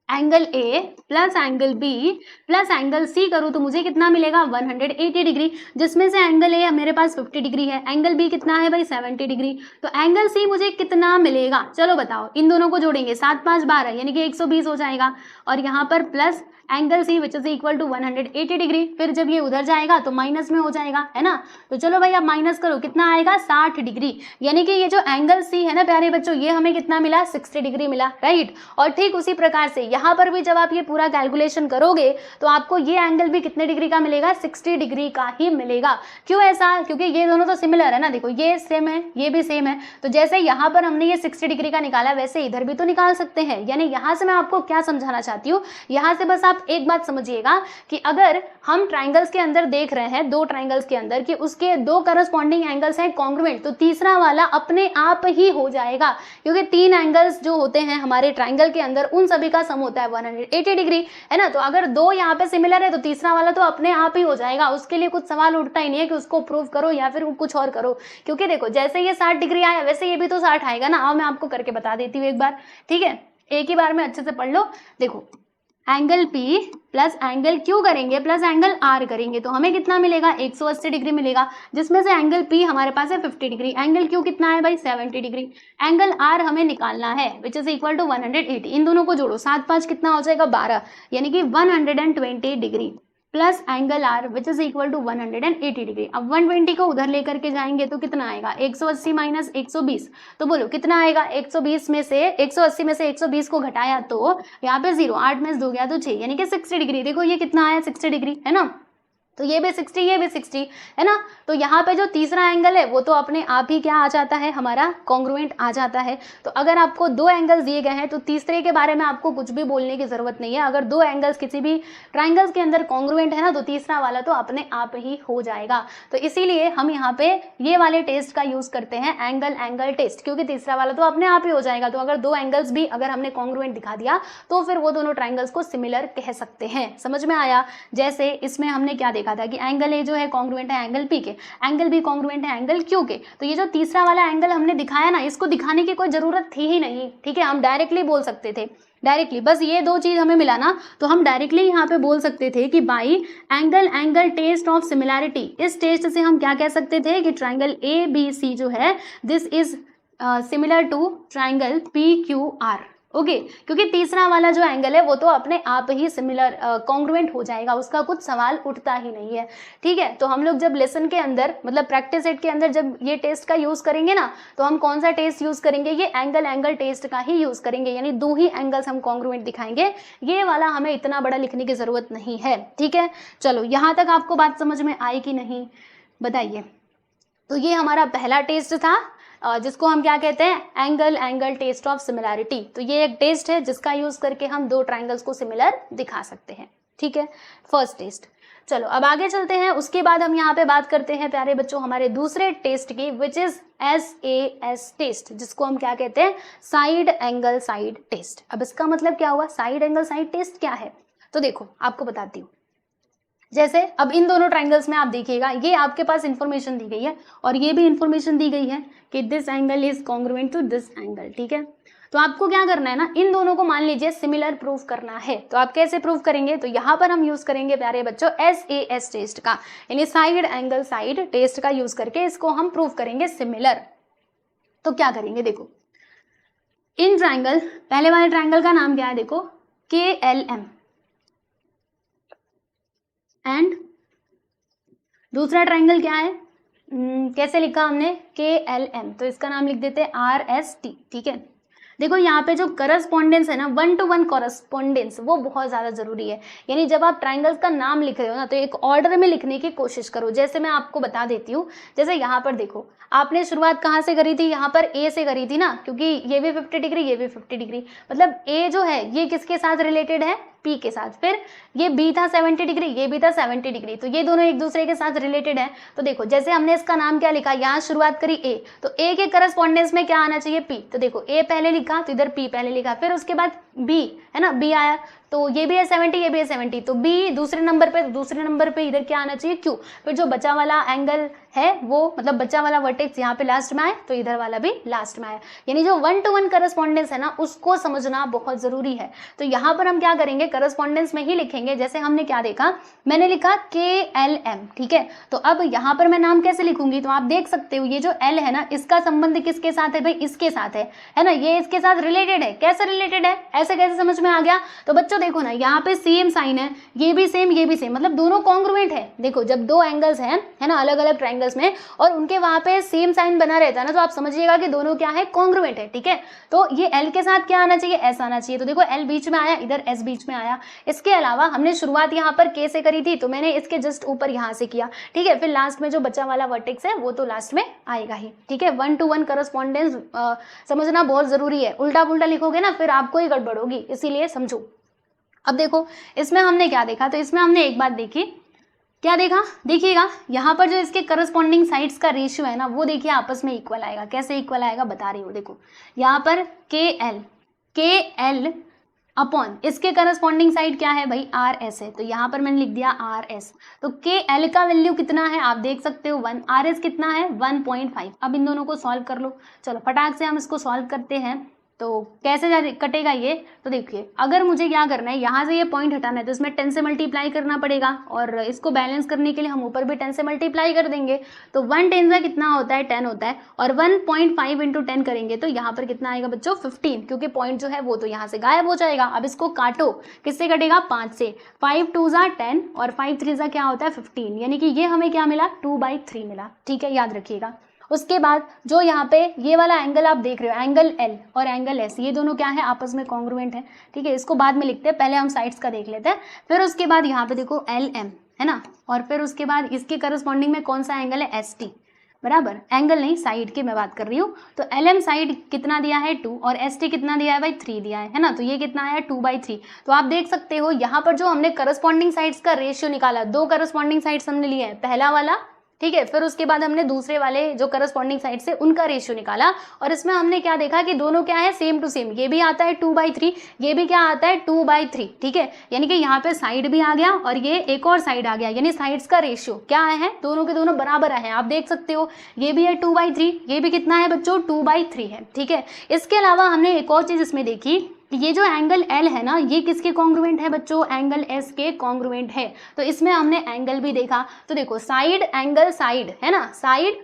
angle A plus angle B plus angle C करूं तो मुझे कितना मिलेगा, 180 डिग्री, जिसमें से एंगल ए मेरे पास 50 डिग्री है, एंगल बी कितना है भाई, 70 डिग्री। तो एंगल सी मुझे कितना मिलेगा, चलो बताओ। इन दोनों को जोड़ेंगे, 7 5 12 यानी कि 120 हो जाएगा और यहाँ पर plus angle C which is equal to 180 degree. फिर जब ये उधर जाएगा तो माइनस में हो जाएगा, है ना। तो चलो भाई अब माइनस करो, कितना आएगा, 60 डिग्री। यानी कि ये जो एंगल सी है ना प्यारे बच्चों, ये हमें कितना मिला, 60 डिग्री मिला, राइट। और ठीक उसी प्रकार से यहाँ पर भी जब आप ये पूरा कैलकुलेशन करोगे तो आपको ये एंगल भी कितने डिग्री का मिलेगा, 60 डिग्री का ही मिलेगा। क्यों ऐसा, क्योंकि ये दोनों तो सिमिलर है ना, देखो ये सेम है, ये भी सेम है। तो जैसे यहाँ पर हमने ये 60 डिग्री का निकाला, वैसे इधर भी तो निकाल सकते हैं। यानी यहाँ से मैं आपको क्या समझाना चाहती हूँ, यहाँ से बस आप एक बात समझिएगा कि अगर हम ट्रायंगल्स के अंदर देख रहे हैं, दो ट्रायंगल्स के अंदर कि उसके दो करस्पॉन्डिंग एंगल्स हैं कॉन्ग्रुएंट, तो तीसरा वाला अपने आप ही हो जाएगा, क्योंकि तीन एंगल्स जो होते हैं हमारे ट्रायंगल के अंदर उन सभी का सम होता है 180 डिग्री, है ना। तो अगर दो यहाँ पे सिमिलर है तो तीसरा वाला तो अपने आप ही हो जाएगा, उसके लिए कुछ सवाल उठता ही नहीं है कि उसको प्रूव करो या फिर कुछ और करो। क्योंकि देखो जैसे ये 60 डिग्री आया वैसे ये भी तो 60 आएगा ना। अब मैं आपको करके बता देती हूँ एक बार, ठीक है, एक ही बार में अच्छे से पढ़ लो। देखो angle P plus angle Q करेंगे प्लस एंगल R करेंगे तो हमें कितना मिलेगा, 180 डिग्री मिलेगा, जिसमें से एंगल P हमारे पास है 50 डिग्री, एंगल Q कितना है भाई 70 डिग्री, एंगल R हमें निकालना है विच इज इक्वल टू 180। इन दोनों को जोड़ो, 7 5 कितना हो जाएगा 12, यानी कि 120 degree plus angle R which is equal to 180 degree. अब 120 को उधर लेकर के जाएंगे तो कितना आएगा, 180 माइनस 120, तो बोलो कितना आएगा, 120 में से 180 में से 120 को घटाया तो यहाँ पे 0, 8 में 2 गया तो 6, यानी कि 60 डिग्री। देखो ये कितना आया, 60 डिग्री, है ना। तो ये भी 60, ये भी 60 है ना। तो यहाँ पे जो तीसरा एंगल है वो तो अपने आप ही क्या आ जाता है, हमारा कॉन्ग्रुएंट आ जाता है। तो अगर आपको दो एंगल्स दिए गए हैं तो तीसरे के बारे में आपको कुछ भी बोलने की जरूरत नहीं है। अगर दो एंगल्स किसी भी ट्राइंगल्स के अंदर कॉन्ग्रुएंट है ना, तो तीसरा वाला तो अपने आप ही हो जाएगा। तो इसीलिए हम यहाँ पे ये वाले टेस्ट का यूज करते हैं, एंगल एंगल टेस्ट, क्योंकि तीसरा वाला तो अपने आप ही हो जाएगा। तो अगर दो एंगल्स भी अगर हमने कॉन्ग्रुएंट दिखा दिया तो फिर वो दोनों ट्राइंगल्स को सिमिलर कह सकते हैं। समझ में आया। जैसे इसमें हमने क्या देखा था कि एंगल ए जो है कॉन्ग्रुएंट है एंगल पी के, एंगल बी कॉन्ग्रुएंट है एंगल क्यू के। तो ये जो तीसरा वाला एंगल हमने दिखाया ना, इसको दिखाने की कोई जरूरत थी ही नहीं, ठीक है। हम डायरेक्टली बोल सकते थे, डायरेक्टली बस ये दो चीज हमें मिला ना, तो हम डायरेक्टली यहाँ पे बोल सकते थे कि by angle angle test of similarity. इस टेस्ट से हम क्या कह सकते थे कि ट्राइंगल ए बी सी जो है this is similar to triangle P Q R. Okay, क्योंकि तीसरा वाला जो एंगल है वो तो अपने आप ही सिमिलर कॉन्ग्रुएंट हो जाएगा, उसका कुछ सवाल उठता ही नहीं है, ठीक है। तो हम लोग जब लेसन के अंदर मतलब प्रैक्टिस सेट के अंदर जब ये टेस्ट का यूज करेंगे ना, तो हम कौन सा टेस्ट यूज करेंगे, ये एंगल एंगल टेस्ट का ही यूज करेंगे, यानी दो ही एंगल्स हम कॉन्ग्रुएंट दिखाएंगे। ये वाला हमें इतना बड़ा लिखने की जरूरत नहीं है, ठीक है। चलो यहाँ तक आपको बात समझ में आई कि नहीं, बताइए। तो ये हमारा पहला टेस्ट था जिसको हम क्या कहते हैं, angle angle test of similarity. तो ये एक टेस्ट है जिसका यूज करके हम दो ट्राइंगल्स को सिमिलर दिखा सकते हैं, ठीक है, फर्स्ट टेस्ट। चलो अब आगे चलते हैं। उसके बाद हम यहाँ पे बात करते हैं प्यारे बच्चों हमारे दूसरे टेस्ट की, विच इज SAS टेस्ट, जिसको हम क्या कहते हैं, साइड एंगल साइड टेस्ट। अब इसका मतलब क्या हुआ, साइड एंगल साइड टेस्ट क्या है, तो देखो आपको बताती हूँ। जैसे अब इन दोनों ट्राइंगल्स में आप देखिएगा, ये आपके पास इंफॉर्मेशन दी गई है और ये भी इंफॉर्मेशन दी गई है कि this angle is congruent to this angle, ठीक है। तो आपको क्या करना है ना, इन दोनों को मान लीजिए सिमिलर प्रूफ करना है। तो आप कैसे प्रूफ करेंगे, तो यहाँ पर हम यूज करेंगे प्यारे बच्चों SAS टेस्ट का, यानी साइड एंगल साइड टेस्ट का यूज करके इसको हम प्रूफ करेंगे सिमिलर। तो क्या करेंगे, देखो इन ट्राइंगल, पहले वाले ट्राइंगल का नाम क्या है, देखो KLM, एंड दूसरा ट्राइंगल क्या है, कैसे लिखा हमने, KLM, तो इसका नाम लिख देते हैं RST, ठीक है। देखो यहाँ पे जो करस्पॉन्डेंस है ना, 1 to 1 करस्पॉन्डेंस, वो बहुत ज़्यादा जरूरी है। यानी जब आप ट्राइंगल्स का नाम लिख रहे हो ना, तो एक ऑर्डर में लिखने की कोशिश करो। जैसे मैं आपको बता देती हूँ, जैसे यहाँ पर देखो आपने शुरुआत कहाँ से करी थी, यहाँ पर A से करी थी ना, क्योंकि ये भी 50 डिग्री ये भी 50 डिग्री, मतलब A जो है ये किसके साथ रिलेटेड है, P के साथ। फिर ये B था 70 डिग्री, ये भी था 70 डिग्री, तो ये दोनों एक दूसरे के साथ रिलेटेड है। तो देखो जैसे हमने इसका नाम क्या लिखा, यहाँ शुरुआत करी A, तो A के करस्पॉन्डेंस में क्या आना चाहिए, P। तो देखो A पहले लिखा तो इधर P पहले लिखा, फिर उसके बाद B है ना, B आया, तो ये भी है 70 ये भी है 70, तो B दूसरे नंबर पे, तो दूसरे नंबर पे इधर क्या आना चाहिए, Q। फिर जो बचा वाला एंगल है वो मतलब बचा वाला वर्टेक्स यहाँ पे लास्ट में आए, तो इधर वाला भी लास्ट में आया। यानी जो 1 to 1 करस्पॉन्डेंस है ना, उसको समझना बहुत जरूरी है। तो यहाँ पर हम क्या करेंगे, करस्पॉन्डेंस में ही लिखेंगे। जैसे हमने क्या देखा, मैंने लिखा KLM, ठीक है। तो अब यहाँ पर मैं नाम कैसे लिखूंगी, तो आप देख सकते हो ये जो L है ना, इसका संबंध किसके साथ है भाई, इसके साथ है ना, ये इसके साथ रिलेटेड है। कैसे रिलेटेड है, ऐसे कैसे समझ में आ गया, तो बच्चों देखो ना यहाँ पे सेम साइन है, ये भी सेम ये भी सेम, मतलब दोनों कॉन्ग्रुएंट है। देखो जब दो एंगल्स हैं है ना, अलग अलग ट्राइंगल्स में, और उनके वहां पे सेम साइन बना रहता है ना, तो आप समझिएगा कि दोनों क्या है, कॉन्ग्रुएंट है, ठीक है। तो ये L के साथ क्या आना चाहिए, S आना चाहिए। तो देखो L बीच में आया, इधर S बीच में आया। इसके अलावा हमने शुरुआत यहाँ पर K से करी थी, तो मैंने इसके जस्ट ऊपर यहाँ से किया, ठीक है। फिर लास्ट में जो बचा वाला वर्टेक्स है वो तो लास्ट में आएगा ही, ठीक है। 1 to 1 करस्पॉन्डेंस समझना बहुत जरूरी है, उल्टा पुल्टा लिखोगे ना फिर आपको ही गड़बड़ होगी, इसीलिए समझो। अब देखो इसमें हमने क्या देखा, तो इसमें हमने एक बात देखी, क्या देखा, देखिएगा यहाँ पर जो इसके करस्पॉन्डिंग साइड्स का रेशियो है ना, वो देखिए आपस में इक्वल आएगा। कैसे इक्वल आएगा बता रही हूँ, देखो यहाँ पर KL अपॉन इसके करस्पॉन्डिंग साइड क्या है भाई, RS है, तो यहाँ पर मैंने लिख दिया RS। तो KL का वैल्यू कितना है आप देख सकते हो 1, RS कितना है 1.5। अब इन दोनों को सॉल्व कर लो। चलो फटाक से हम इसको सॉल्व करते हैं। तो कैसे कटेगा ये, तो देखिए अगर मुझे क्या करना है, यहाँ से ये पॉइंट हटाना है तो इसमें 10 से मल्टीप्लाई करना पड़ेगा, और इसको बैलेंस करने के लिए हम ऊपर भी 10 से मल्टीप्लाई कर देंगे। तो 1 10 का कितना होता है, 10 होता है, और 1.5 इंटू 10 करेंगे तो यहाँ पर कितना आएगा बच्चों 15, क्योंकि पॉइंट जो है वो तो यहाँ से गायब हो जाएगा। अब इसको काटो, किससे कटेगा 5 से, 5 2 ज़ा 10 और 5 3 ज़ा क्या होता है 15, यानी कि ये हमें क्या मिला 2/3 मिला, ठीक है, याद रखिएगा। उसके बाद जो यहाँ पे ये वाला एंगल आप देख रहे हो, एंगल L और एंगल S, ये दोनों क्या है आपस में कॉन्ग्रुएंट है, ठीक है। इसको बाद में लिखते हैं, पहले हम साइड्स का देख लेते हैं। फिर उसके बाद यहाँ पे देखो LM, है ना, और फिर उसके बाद इसके करस्पॉन्डिंग में कौन सा एंगल है, एस टी, बराबर, एंगल नहीं साइड की मैं बात कर रही हूँ। तो एल एम साइड कितना दिया है 2 और एस टी कितना दिया है भाई 3 दिया है ना, तो ये कितना आया 2/3। तो आप देख सकते हो यहाँ पर जो हमने करस्पॉन्डिंग साइड्स का रेशियो निकाला, दो करस्पॉन्डिंग साइड्स हमने लिए हैं, पहला वाला, ठीक है, फिर उसके बाद हमने दूसरे वाले जो करस्पॉन्डिंग साइड से उनका रेशियो निकाला, और इसमें हमने क्या देखा कि दोनों क्या है, सेम टू सेम, ये भी आता है 2/3, ये भी क्या आता है 2/3, ठीक है, यानी कि यहाँ पे साइड भी आ गया और ये एक और साइड आ गया, यानी साइड्स का रेशियो क्या आए हैं, दोनों के दोनों बराबर आए हैं। आप देख सकते हो ये भी है 2/3, ये भी कितना है बच्चों 2/3 है, ठीक है। इसके अलावा हमने एक और चीज इसमें देखी, ये जो एंगल L है ना, ये किसके कॉन्ग्रुएंट है बच्चों, एंगल S के कॉन्ग्रुएंट है। तो इसमें हमने एंगल भी देखा, तो देखो साइड एंगल साइड है ना, साइड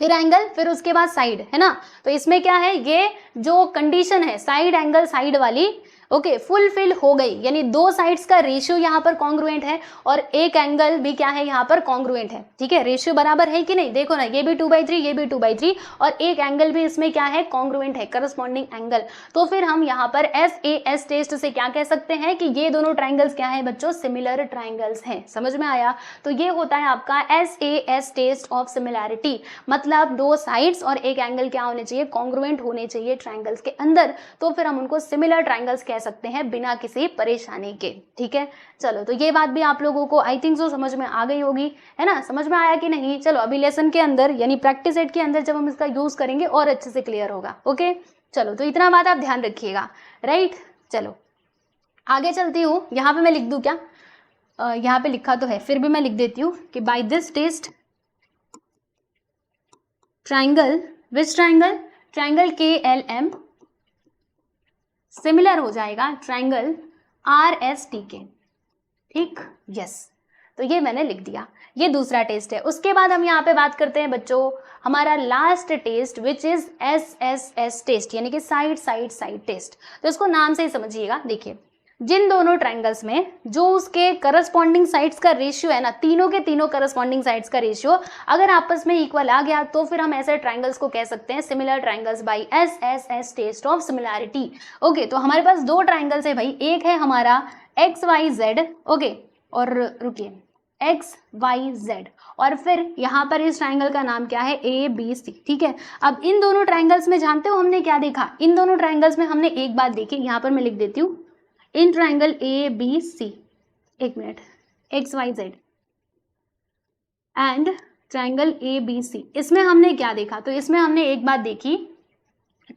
फिर एंगल फिर उसके बाद साइड है ना, तो इसमें क्या है, ये जो कंडीशन है साइड एंगल साइड वाली, ओके, फुलफिल हो गई, यानी दो साइड्स का रेशियो यहाँ पर कॉन्ग्रुएंट है और एक एंगल भी क्या है यहाँ पर कॉन्ग्रुएंट है, ठीक है, रेशियो बराबर है कि नहीं, देखो ना, ये भी 2/3 ये भी 2/3 और एक एंगल भी इसमें क्या है, कॉन्ग्रुएंट है, करस्पॉन्डिंग एंगल। तो फिर हम यहाँ पर SAS टेस्ट से क्या कह सकते हैं कि ये दोनों ट्राइंगल्स क्या है बच्चों, सिमिलर ट्राइंगल्स हैं। समझ में आया? तो ये होता है आपका SAS टेस्ट ऑफ सिमिलैरिटी, मतलब दो साइड्स और एक एंगल क्या होने चाहिए, कॉन्ग्रुएंट होने चाहिए ट्राइंगल्स के अंदर, तो फिर हम उनको सिमिलर ट्राइंगल्स कह सकते हैं बिना किसी परेशानी के, ठीक है। चलो, तो ये बात भी आप लोगों को आई थिंक सो समझ में आ गई होगी, है ना, समझ में आया कि नहीं। चलो अभी लेसन के अंदर यानी प्रैक्टिस सेट के अंदर जब हम इसका यूज करेंगे और अच्छे से क्लियर होगा, ओके। चलो, तो इतना बात आप ध्यान रखिएगा, राइट। चलो आगे चलती हूँ, यहाँ पे मैं लिख दूँ क्या, यहाँ पे लिखा तो है, फिर भी मैं लिख देती हूँ कि by this test triangle, which triangle, triangle KLM similar हो जाएगा ट्राइंगल RST के, ठीक, यस। तो ये मैंने लिख दिया, ये दूसरा टेस्ट है। उसके बाद हम यहाँ पे बात करते हैं बच्चों हमारा last test which is SSS test, यानी कि साइड साइड साइड टेस्ट। तो इसको नाम से ही समझिएगा, देखिए जिन दोनों ट्राइंगल्स में जो उसके करस्पॉन्डिंग साइड्स का रेशियो है ना, तीनों के तीनों करस्पॉन्डिंग साइड्स का रेशियो अगर आपस में इक्वल आ गया, तो फिर हम ऐसे ट्राइंगल्स को कह सकते हैं similar triangles by SSS test of similarity. Okay, तो हमारे पास दो ट्राइंगल्स है भाई, एक है हमारा XYZ, ओके, और रुकिए XYZ, और फिर यहाँ पर इस ट्राइंगल का नाम क्या है, ABC, ठीक है। अब इन दोनों ट्राइंगल्स में जानते हो हमने क्या देखा, इन दोनों ट्राइंगल्स में हमने एक बात देखी, यहाँ पर मैं लिख देती हूँ, इन ट्राइंगल ABC, एक minute, XYZ and triangle ABC, इसमें हमने क्या देखा, तो इसमें हमने एक बात देखी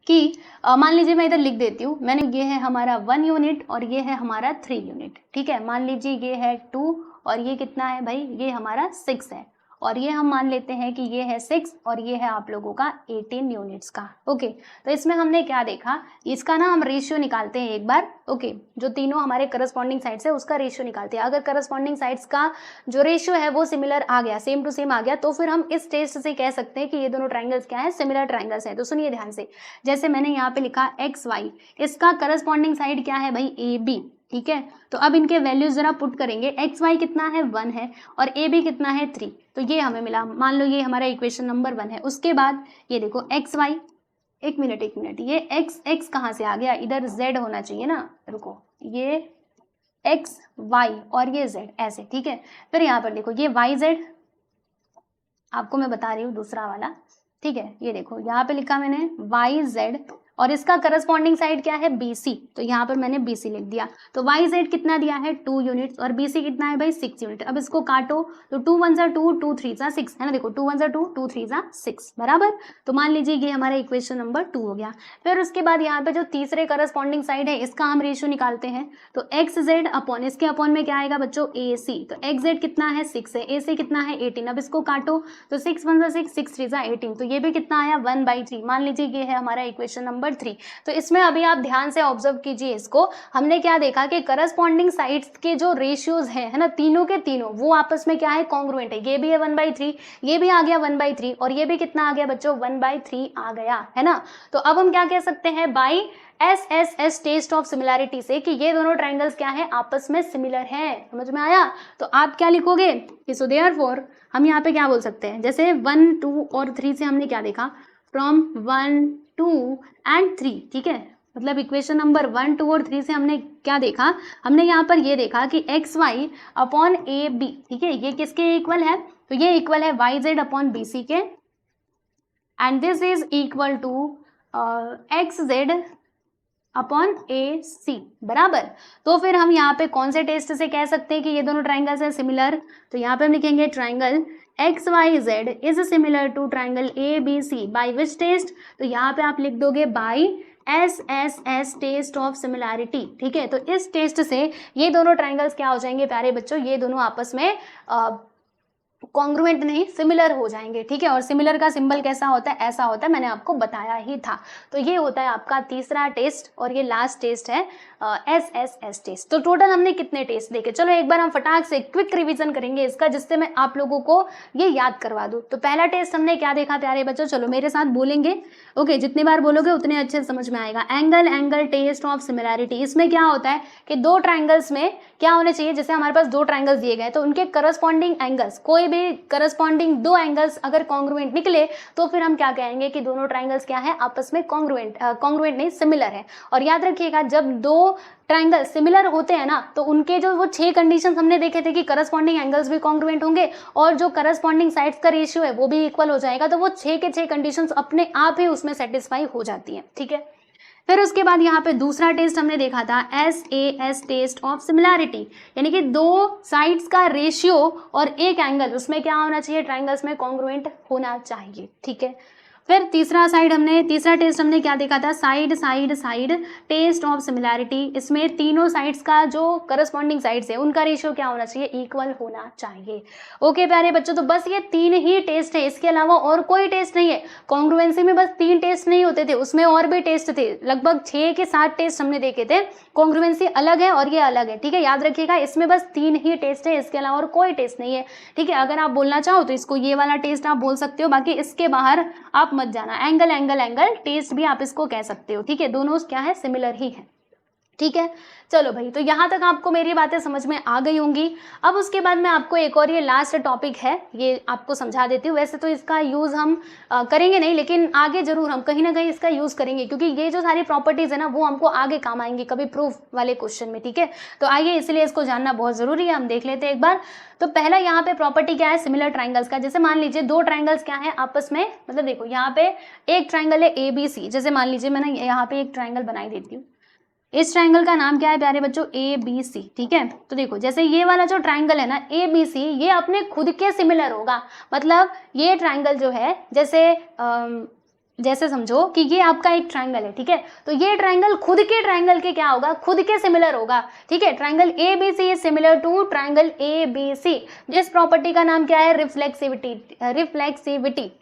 कि मान लीजिए मैं इधर लिख देती हूँ, मैंने ये है हमारा 1 यूनिट और ये है हमारा 3 यूनिट, ठीक है। मान लीजिए ये है 2 और ये कितना है भाई, ये हमारा 6 है, और ये हम मान लेते हैं कि ये है 6 और ये है आप लोगों का 18 यूनिट्स का, ओके। तो इसमें हमने क्या देखा, इसका ना हम रेशियो निकालते हैं एक बार, ओके, जो तीनों हमारे करस्पॉन्डिंग साइड्स है उसका रेशियो निकालते हैं। अगर करस्पॉन्डिंग साइड्स का जो रेशियो है वो सिमिलर आ गया, सेम टू सेम आ गया, तो फिर हम इस टेस्ट से कह सकते हैं कि ये दोनों ट्राइंगल्स क्या है, सिमिलर ट्राइंगल्स हैं। तो सुनिए ध्यान से, जैसे मैंने यहाँ पे लिखा XY, इसका करस्पॉन्डिंग साइड क्या है भाई, AB, ठीक है। तो अब इनके वैल्यूज जरा पुट करेंगे, XY कितना है 1 है और AB कितना है 3, तो ये हमें मिला, मान लो ये हमारा इक्वेशन नंबर 1 है। उसके बाद ये देखो XY, एक मिनट, ये X कहाँ से आ गया, इधर Z होना चाहिए ना, रुको, ये XY और ये Z ऐसे, ठीक है। फिर यहाँ पर देखो ये YZ, आपको मैं बता रही हूँ दूसरा वाला, ठीक है। ये देखो यहाँ पे लिखा मैंने YZ और इसका करस्पॉन्डिंग साइड क्या है, BC, तो यहाँ पर मैंने BC लिख दिया। तो YZ कितना दिया है 2 यूनिट्स और BC कितना है भाई 6 यूनिट। अब इसको काटो तो 2 1 जा 2, 2 3 जा 6, है ना, देखो 2 1 जा 2, 2 3 जा 6, बराबर। तो मान लीजिए ये हमारा इक्वेशन नंबर 2 हो गया। फिर उसके बाद यहाँ पे जो तीसरे करस्पॉन्डिंग साइड है इसका हम रेशियो निकालते हैं, तो XZ अपॉन, इसके अपॉन में क्या आएगा बच्चों, AC, तो XZ कितना है 6 है, AC कितना है 18। अब इसको काटो तो 6 1 जा 6, 6 3 जा 18, तो ये भी कितना आया 1/3। मान लीजिए ये है हमारा इक्वेशन नंबर 3। तो इसमें अभी आप ध्यान से ऑब्जर्व कीजिए इसको, हमने क्या देखा कि करस्पॉन्डिंग साइड्स के जो रेशियोज है ना, तीनों के तीनों वो आपस में क्या है, कॉन्ग्रुएंट है। ये भी है 1/3, ये भी आ गया 1/3 और ये भी कितना आ गया बच्चों 1/3 आ गया, है ना। तो अब हम क्या कह सकते हैं by SSS test of similarity से कि ये दोनों ट्राइंगल्स क्या है, आपस में सिमिलर हैं। समझ में आया? तो आप क्या लिखोगे कि सो देयरफॉर हम यहाँ पे क्या बोल सकते हैं, जैसे 1 2 और 3 से हमने क्या देखा, फ्रॉम 1 2 एंड 3, ठीक है, मतलब इक्वेशन नंबर 1, 2 और 3 से हमने क्या देखा, हमने यहाँ पर ये देखा कि X Y upon A B, ठीक है, ये किसके इक्वल है, तो ये इक्वल है Y Z upon B C के, and this is equal to X Z upon A C, बराबर। तो फिर हम यहाँ पे कौन से टेस्ट से कह सकते हैं कि ये दोनों ट्राइंगल्स है सिमिलर, तो यहाँ पे हम लिखेंगे triangle X Y Z is similar to triangle A B C by which test, तो यहाँ पे आप लिख दोगे by S S S test of similarity, ठीक है। तो इस टेस्ट से ये दोनों ट्राइंगल्स क्या हो जाएंगे प्यारे बच्चों, ये दोनों आपस में कॉन्ग्रुएंट नहीं सिमिलर हो जाएंगे, ठीक है। और सिमिलर का सिंबल कैसा होता है, ऐसा होता है, मैंने आपको बताया ही था। तो ये होता है आपका तीसरा टेस्ट और ये लास्ट टेस्ट है एस एस एस टेस्ट। तो टोटल हमने कितने टेस्ट देखे, चलो एक बार हम फटाक से क्विक रिवीजन करेंगे इसका, जिससे मैं आप लोगों को ये याद करवा दूं। तो पहला टेस्ट हमने क्या देखा प्यारे बच्चों, चलो मेरे साथ बोलेंगे, ओके, जितनी बार बोलोगे उतने अच्छे से समझ में आएगा। Angle angle test of similarity, इसमें क्या होता है कि दो ट्राइंगल्स में क्या होने चाहिए, जैसे हमारे पास दो ट्राइंगल्स दिए गए तो उनके करस्पॉन्डिंग एंगल्स, कोई भी करस्पॉन्डिंग दो एंगल्स अगर कॉन्ग्रुएंट निकले तो फिर हम क्या कहेंगे कि दोनों ट्राइंगल्स क्या है, आपस में कॉन्ग्रुएंट नहीं सिमिलर है। और याद रखिएगा जब दो ट्राइंगल सिमिलर होते हैं ना तो उनके जो वो 6 कंडीशंस हमने देखे थे कि करस्पॉन्डिंग एंगल्स भी कॉन्ग्रुएंट होंगे और जो करस्पॉन्डिंग साइड्स का रेशियो है वो भी इक्वल हो जाएगा, तो वो 6 के 6 कंडीशंस अपने आप ही उसमें सेटिस्फाई हो जाती हैं, ठीक है। फिर उसके बाद यहाँ पे दूसरा टेस्ट हमने देखा था SAS टेस्ट ऑफ सिमिलैरिटी, यानी कि दो साइड्स का रेशियो और एक एंगल उसमें क्या होना चाहिए, ट्राइंगल्स में कॉन्ग्रुएंट होना चाहिए, ठीक है। फिर तीसरा टेस्ट हमने क्या देखा था, side side side test of similarity, इसमें तीनों साइड्स का जो करस्पॉन्डिंग साइड्स है उनका रेशियो क्या होना चाहिए, इक्वल होना चाहिए। ओके प्यारे बच्चों, तो बस ये 3 ही टेस्ट है, इसके अलावा और कोई टेस्ट नहीं है। कॉन्ग्रुएंसी में बस 3 टेस्ट नहीं होते थे, उसमें और भी टेस्ट थे, लगभग 6 के 7 टेस्ट हमने देखे थे। कॉन्ग्रुएंसी अलग है और ये अलग है, ठीक है, याद रखिएगा इसमें बस 3 ही टेस्ट है, इसके अलावा और कोई टेस्ट नहीं है, ठीक है। अगर आप बोलना चाहो तो इसको ये वाला टेस्ट आप बोल सकते हो, बाकी इसके बाहर आप मत जाना। एंगल एंगल एंगल टेस्ट भी आप इसको कह सकते हो, ठीक है, दोनों क्या है, सिमिलर ही है, ठीक है। चलो भाई, तो यहाँ तक आपको मेरी बातें समझ में आ गई होंगी। अब उसके बाद मैं आपको एक और ये लास्ट टॉपिक है ये आपको समझा देती हूँ। वैसे तो इसका यूज़ हम करेंगे नहीं, लेकिन आगे जरूर हम कहीं ना कहीं इसका यूज़ करेंगे, क्योंकि ये जो सारी प्रॉपर्टीज़ है ना वो हमको आगे काम आएंगी कभी प्रूफ वाले क्वेश्चन में, ठीक है। तो आइए, इसलिए इसको जानना बहुत ज़रूरी है, हम देख लेते हैं एक बार। तो पहला यहाँ पे प्रॉपर्टी क्या है, सिमिलर ट्राइंगल्स का। जैसे मान लीजिए दो ट्राइंगल्स क्या है आपस में, मतलब देखो यहाँ पे एक ट्राइंगल है ABC, जैसे मान लीजिए मैंने यहाँ पे एक ट्राइंगल बनाई देती हूँ, इस ट्राइंगल का नाम क्या है प्यारे बच्चों, ABC, ठीक है। तो देखो जैसे ये वाला जो ट्राइंगल है ना ABC, ये अपने खुद के सिमिलर होगा, मतलब ये ट्राइंगल जो है जैसे समझो कि ये आपका एक ट्राइंगल है, ठीक है, तो ये ट्राइंगल खुद के ट्राइंगल के क्या होगा, खुद के सिमिलर होगा, ठीक है। Triangle ABC is similar to triangle ABC। जिस प्रॉपर्टी का नाम क्या है, रिफ्लेक्सिविटी,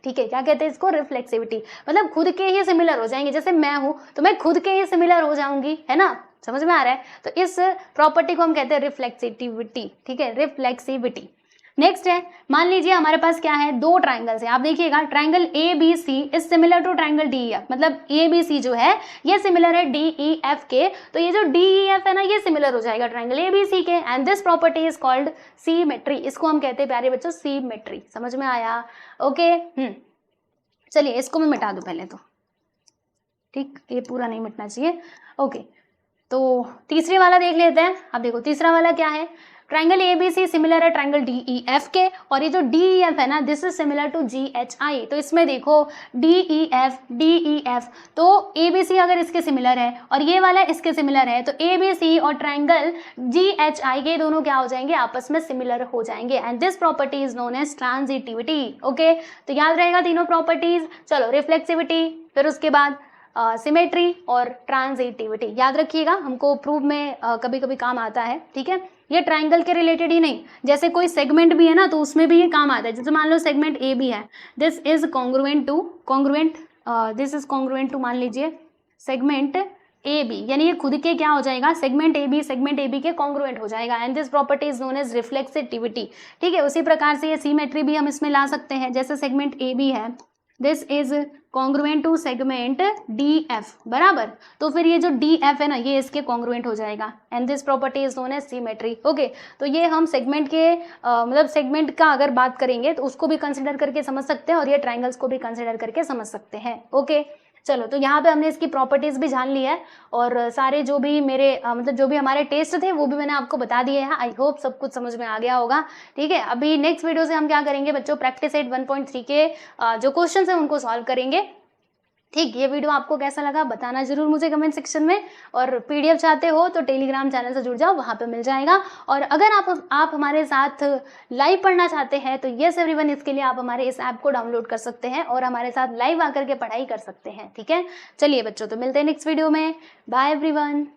ठीक है, क्या कहते हैं इसको, रिफ्लेक्सिविटी, मतलब खुद के ही सिमिलर हो जाएंगे। जैसे मैं हूं तो मैं खुद के ही सिमिलर हो जाऊंगी, है ना, समझ में आ रहा है। तो इस प्रॉपर्टी को हम कहते हैं रिफ्लेक्सिविटी, ठीक है, रिफ्लेक्सिविटी। नेक्स्ट है, मान लीजिए हमारे पास क्या है, दो ट्राइंगल्स है, आप देखिएगा triangle ABC is similar to triangle DEF, मतलब ABC जो है ये सिमिलर है DEF के, तो ये जो DEF है ना ये सिमिलर हो जाएगा ट्राइंगल ABC के, and this property is called symmetry. इसको हम कहते हैं प्यारे बच्चों सिमेट्री, समझ में आया, ओके। चलिए इसको मैं मिटा दूं पहले तो, ठीक, ये पूरा नहीं मिटना चाहिए, ओके। तो तीसरे वाला देख लेते हैं। अब देखो तीसरा वाला क्या है, ट्राइंगल ABC सिमिलर है ट्राइंगल DEF के, और ये जो DEF है ना this is similar to GHI। तो इसमें देखो DEF, तो ABC अगर इसके सिमिलर है और ये वाला इसके सिमिलर है, तो ABC और ट्राइंगल GHI के दोनों क्या हो जाएंगे, आपस में सिमिलर हो जाएंगे, and this property is known as transitivity, okay. तो याद रहेगा तीनों प्रॉपर्टीज। चलो रिफ्लेक्सिविटी, फिर उसके बाद सिमेट्री और ट्रांजिटिविटी, याद रखिएगा, हमको प्रूफ में कभी कभी काम आता है, ठीक है। ये ट्राइंगल के रिलेटेड ही नहीं, जैसे कोई सेगमेंट भी है ना तो उसमें भी ये काम आता है। जैसे मान लो सेगमेंट AB है, दिस इज कॉन्ग्रुएंट टू मान लीजिए सेगमेंट AB, यानी ये खुद के क्या हो जाएगा, सेगमेंट AB के कॉन्ग्रुएंट हो जाएगा, and this property is known as reflexivity, ठीक है। उसी प्रकार से ये सिमेट्री भी हम इसमें ला सकते हैं, जैसे सेगमेंट AB है, this is congruent to segment DF, बराबर। तो फिर ये जो DF है ना ये इसके कॉन्ग्रुएंट हो जाएगा, and this property is known as symmetry, okay. तो ये हम सेगमेंट के मतलब सेगमेंट का अगर बात करेंगे तो उसको भी कंसिडर करके समझ सकते हैं, और ये ट्राइंगल्स को भी कंसिडर करके समझ सकते हैं, ओके। चलो, तो यहाँ पे हमने इसकी प्रॉपर्टीज भी जान ली है और सारे जो भी मेरे मतलब जो भी हमारे टेस्ट थे वो भी मैंने आपको बता दिए हैं। आई होप सब कुछ समझ में आ गया होगा। ठीक है, अभी नेक्स्ट वीडियो से हम क्या करेंगे बच्चों, प्रैक्टिस एट 1.3 के जो क्वेश्चन है उनको सॉल्व करेंगे। ठीक, ये वीडियो आपको कैसा लगा बताना जरूर मुझे कमेंट सेक्शन में। और पीडीएफ चाहते हो तो टेलीग्राम चैनल से जुड़ जाओ, वहाँ पे मिल जाएगा। और अगर आप हमारे साथ लाइव पढ़ना चाहते हैं तो यस एवरीवन, इसके लिए आप हमारे इस ऐप को डाउनलोड कर सकते हैं और हमारे साथ लाइव आकर के पढ़ाई कर सकते हैं। ठीक है, चलिए बच्चों, तो मिलते हैं नेक्स्ट वीडियो में। Bye everyone.